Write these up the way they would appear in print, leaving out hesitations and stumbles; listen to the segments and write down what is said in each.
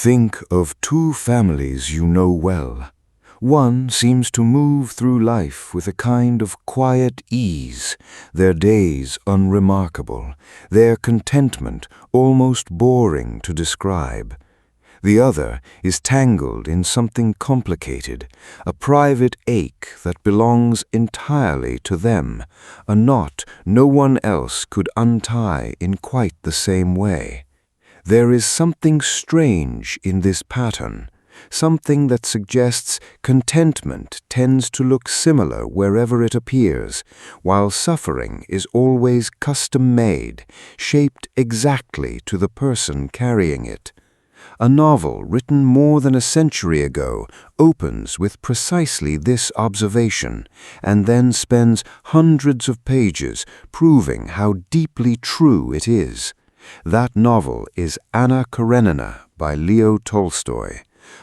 Think of two families you know well. One seems to move through life with a kind of quiet ease, their days unremarkable, their contentment almost boring to describe. The other is tangled in something complicated, a private ache that belongs entirely to them, a knot no one else could untie in quite the same way. There is something strange in this pattern, something that suggests contentment tends to look similar wherever it appears, while suffering is always custom-made, shaped exactly to the person carrying it. A novel written more than a century ago opens with precisely this observation, and then spends hundreds of pages proving how deeply true it is. That novel is Anna Karenina by Leo Tolstoy,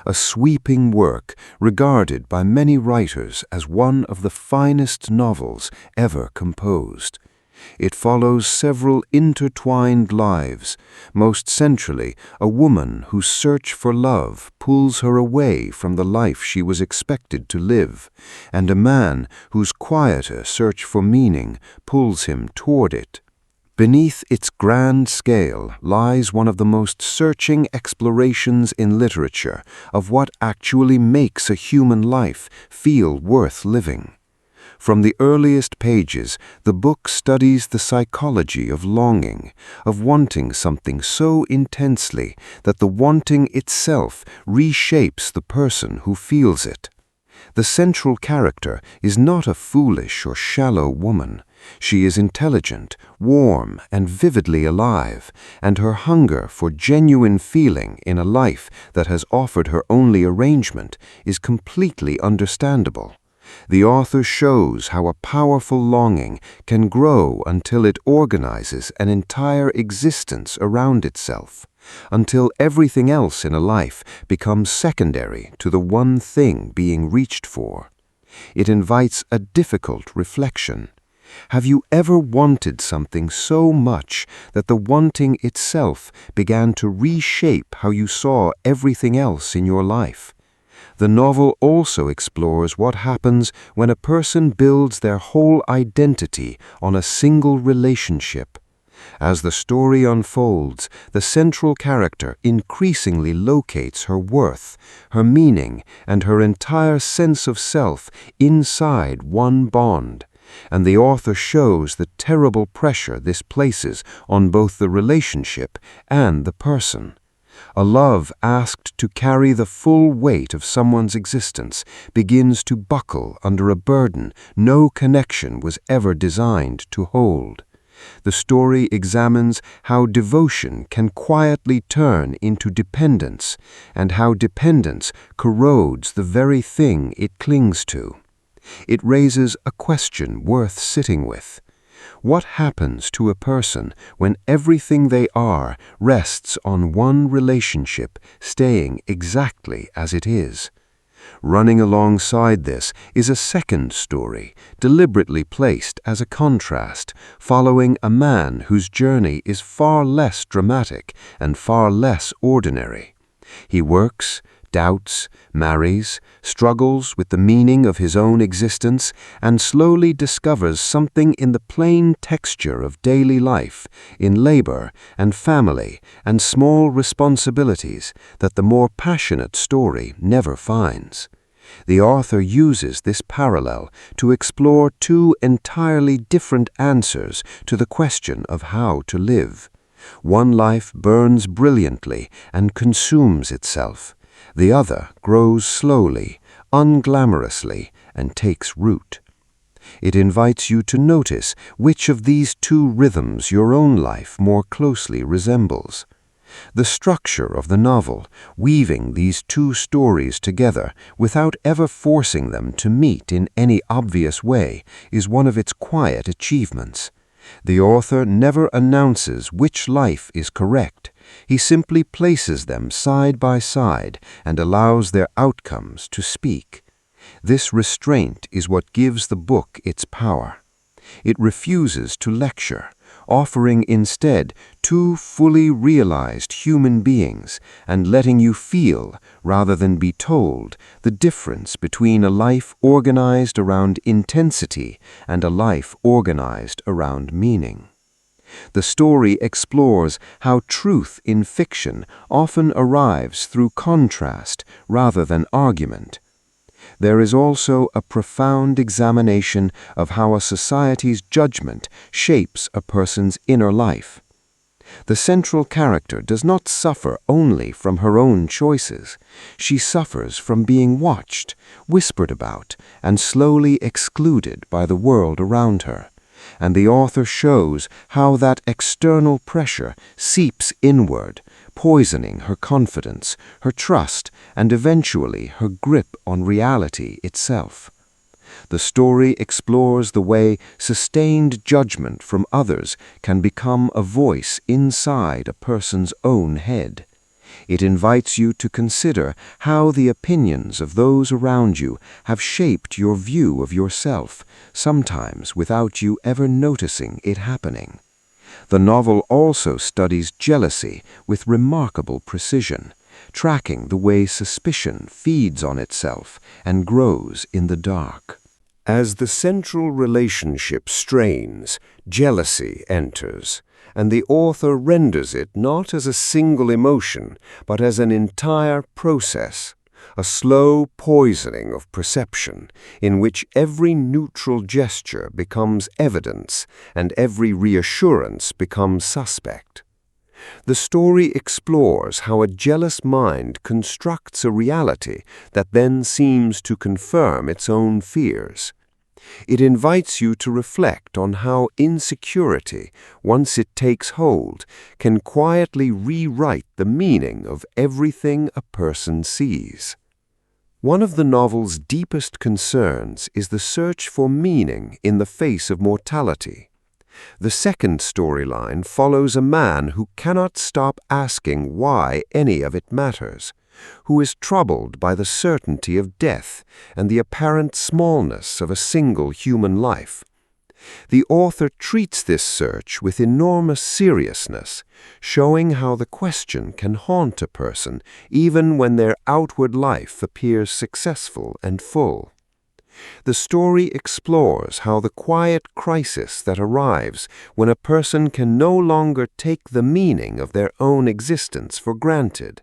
a sweeping work regarded by many writers as one of the finest novels ever composed. It follows several intertwined lives, most centrally a woman whose search for love pulls her away from the life she was expected to live, and a man whose quieter search for meaning pulls him toward it. Beneath its grand scale lies one of the most searching explorations in literature of what actually makes a human life feel worth living. From the earliest pages, the book studies the psychology of longing, of wanting something so intensely that the wanting itself reshapes the person who feels it. The central character is not a foolish or shallow woman. She is intelligent, warm, and vividly alive, and her hunger for genuine feeling in a life that has offered her only arrangement is completely understandable. The author shows how a powerful longing can grow until it organizes an entire existence around itself, until everything else in a life becomes secondary to the one thing being reached for. It invites a difficult reflection. Have you ever wanted something so much that the wanting itself began to reshape how you saw everything else in your life? The novel also explores what happens when a person builds their whole identity on a single relationship. As the story unfolds, the central character increasingly locates her worth, her meaning, and her entire sense of self inside one bond. And the author shows the terrible pressure this places on both the relationship and the person. A love asked to carry the full weight of someone's existence begins to buckle under a burden no connection was ever designed to hold. The story examines how devotion can quietly turn into dependence, and how dependence corrodes the very thing it clings to. It raises a question worth sitting with. What happens to a person when everything they are rests on one relationship staying exactly as it is? Running alongside this is a second story, deliberately placed as a contrast, following a man whose journey is far less dramatic and far less ordinary. He works, doubts, marries, struggles with the meaning of his own existence, and slowly discovers something in the plain texture of daily life, in labor and family and small responsibilities that the more passionate story never finds. The author uses this parallel to explore two entirely different answers to the question of how to live. One life burns brilliantly and consumes itself. The other grows slowly, unglamorously, and takes root. It invites you to notice which of these two rhythms your own life more closely resembles. The structure of the novel, weaving these two stories together without ever forcing them to meet in any obvious way, is one of its quiet achievements. The author never announces which life is correct. He simply places them side by side and allows their outcomes to speak. This restraint is what gives the book its power. It refuses to lecture, offering instead two fully realized human beings and letting you feel, rather than be told, the difference between a life organized around intensity and a life organized around meaning. The story explores how truth in fiction often arrives through contrast rather than argument. There is also a profound examination of how a society's judgment shapes a person's inner life. The central character does not suffer only from her own choices. She suffers from being watched, whispered about, and slowly excluded by the world around her. And the author shows how that external pressure seeps inward, poisoning her confidence, her trust, and eventually her grip on reality itself. The story explores the way sustained judgment from others can become a voice inside a person's own head. It invites you to consider how the opinions of those around you have shaped your view of yourself, sometimes without you ever noticing it happening. The novel also studies jealousy with remarkable precision, tracking the way suspicion feeds on itself and grows in the dark. As the central relationship strains, jealousy enters, and the author renders it not as a single emotion, but as an entire process, a slow poisoning of perception, in which every neutral gesture becomes evidence and every reassurance becomes suspect. The story explores how a jealous mind constructs a reality that then seems to confirm its own fears. It invites you to reflect on how insecurity, once it takes hold, can quietly rewrite the meaning of everything a person sees. One of the novel's deepest concerns is the search for meaning in the face of mortality. The second storyline follows a man who cannot stop asking why any of it matters, who is troubled by the certainty of death and the apparent smallness of a single human life. The author treats this search with enormous seriousness, showing how the question can haunt a person even when their outward life appears successful and full. The story explores how the quiet crisis that arrives when a person can no longer take the meaning of their own existence for granted.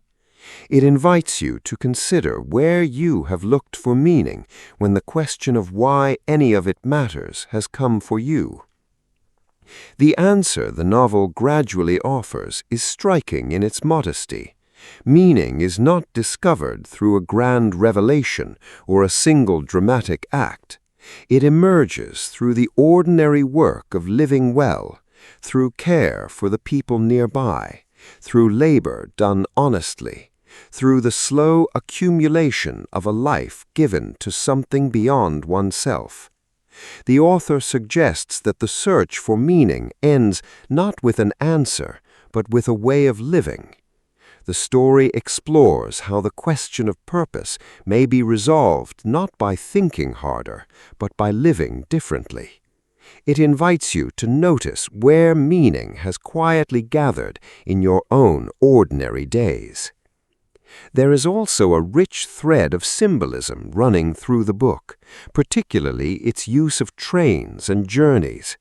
It invites you to consider where you have looked for meaning when the question of why any of it matters has come for you. The answer the novel gradually offers is striking in its modesty. Meaning is not discovered through a grand revelation or a single dramatic act. It emerges through the ordinary work of living well, through care for the people nearby, through labor done honestly, through the slow accumulation of a life given to something beyond oneself. The author suggests that the search for meaning ends not with an answer, but with a way of living. The story explores how the question of purpose may be resolved not by thinking harder, but by living differently. It invites you to notice where meaning has quietly gathered in your own ordinary days. There is also a rich thread of symbolism running through the book, particularly its use of trains and journeys.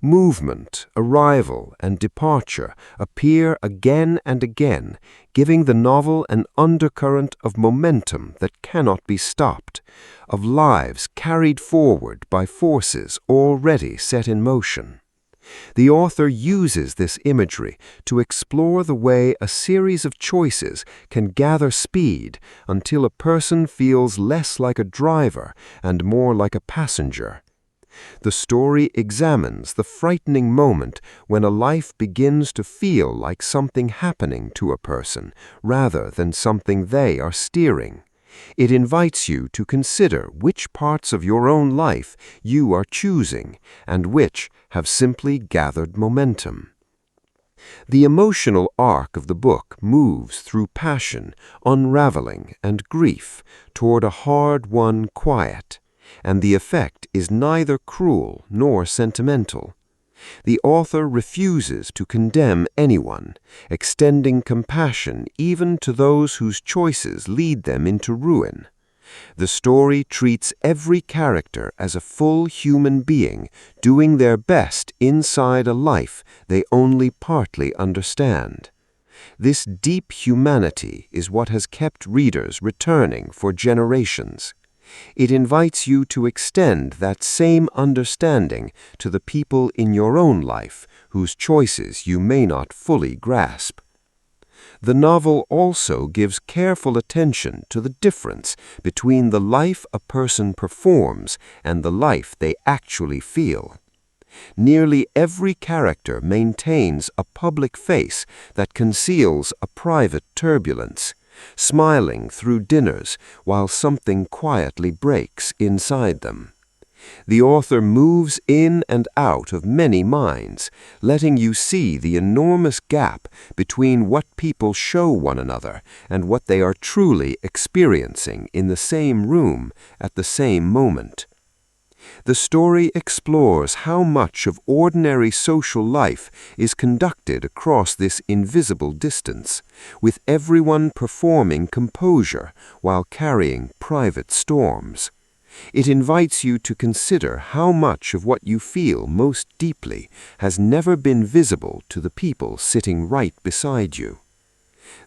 Movement, arrival, and departure appear again and again, giving the novel an undercurrent of momentum that cannot be stopped, of lives carried forward by forces already set in motion. The author uses this imagery to explore the way a series of choices can gather speed until a person feels less like a driver and more like a passenger. The story examines the frightening moment when a life begins to feel like something happening to a person rather than something they are steering. It invites you to consider which parts of your own life you are choosing and which have simply gathered momentum. The emotional arc of the book moves through passion, unraveling, and grief toward a hard-won quiet, and the effect is neither cruel nor sentimental. The author refuses to condemn anyone, extending compassion even to those whose choices lead them into ruin. The story treats every character as a full human being doing their best inside a life they only partly understand. This deep humanity is what has kept readers returning for generations. It invites you to extend that same understanding to the people in your own life whose choices you may not fully grasp. The novel also gives careful attention to the difference between the life a person performs and the life they actually feel. Nearly every character maintains a public face that conceals a private turbulence, smiling through dinners while something quietly breaks inside them. The author moves in and out of many minds, letting you see the enormous gap between what people show one another and what they are truly experiencing in the same room at the same moment. The story explores how much of ordinary social life is conducted across this invisible distance, with everyone performing composure while carrying private storms. It invites you to consider how much of what you feel most deeply has never been visible to the people sitting right beside you.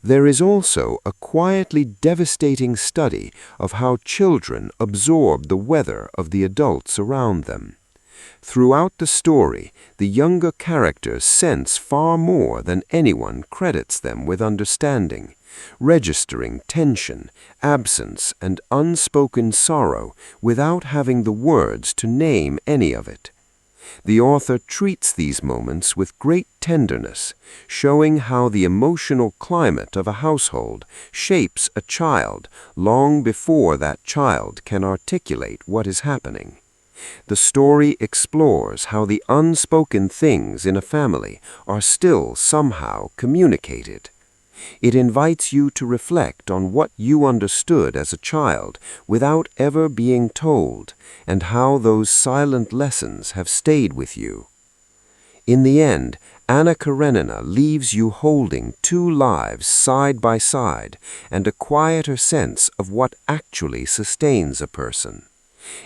There is also a quietly devastating study of how children absorb the weather of the adults around them. Throughout the story, the younger characters sense far more than anyone credits them with understanding, registering tension, absence, and unspoken sorrow without having the words to name any of it. The author treats these moments with great tenderness, showing how the emotional climate of a household shapes a child long before that child can articulate what is happening. The story explores how the unspoken things in a family are still somehow communicated. It invites you to reflect on what you understood as a child without ever being told, and how those silent lessons have stayed with you. In the end, Anna Karenina leaves you holding two lives side by side and a quieter sense of what actually sustains a person.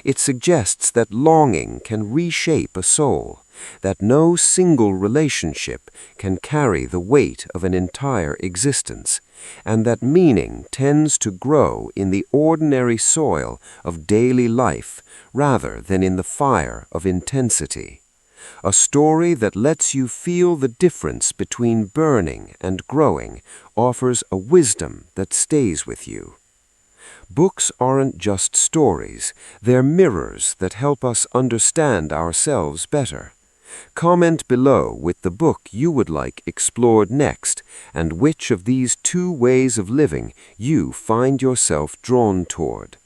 It suggests that longing can reshape a soul, that no single relationship can carry the weight of an entire existence, and that meaning tends to grow in the ordinary soil of daily life rather than in the fire of intensity. A story that lets you feel the difference between burning and growing offers a wisdom that stays with you. Books aren't just stories, they're mirrors that help us understand ourselves better. Comment below with the book you would like explored next and which of these two ways of living you find yourself drawn toward.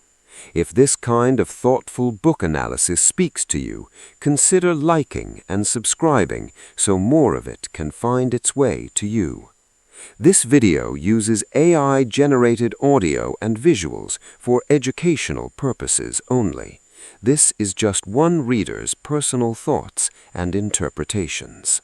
If this kind of thoughtful book analysis speaks to you, consider liking and subscribing so more of it can find its way to you. This video uses AI-generated audio and visuals for educational purposes only. This is just one reader's personal thoughts and interpretations.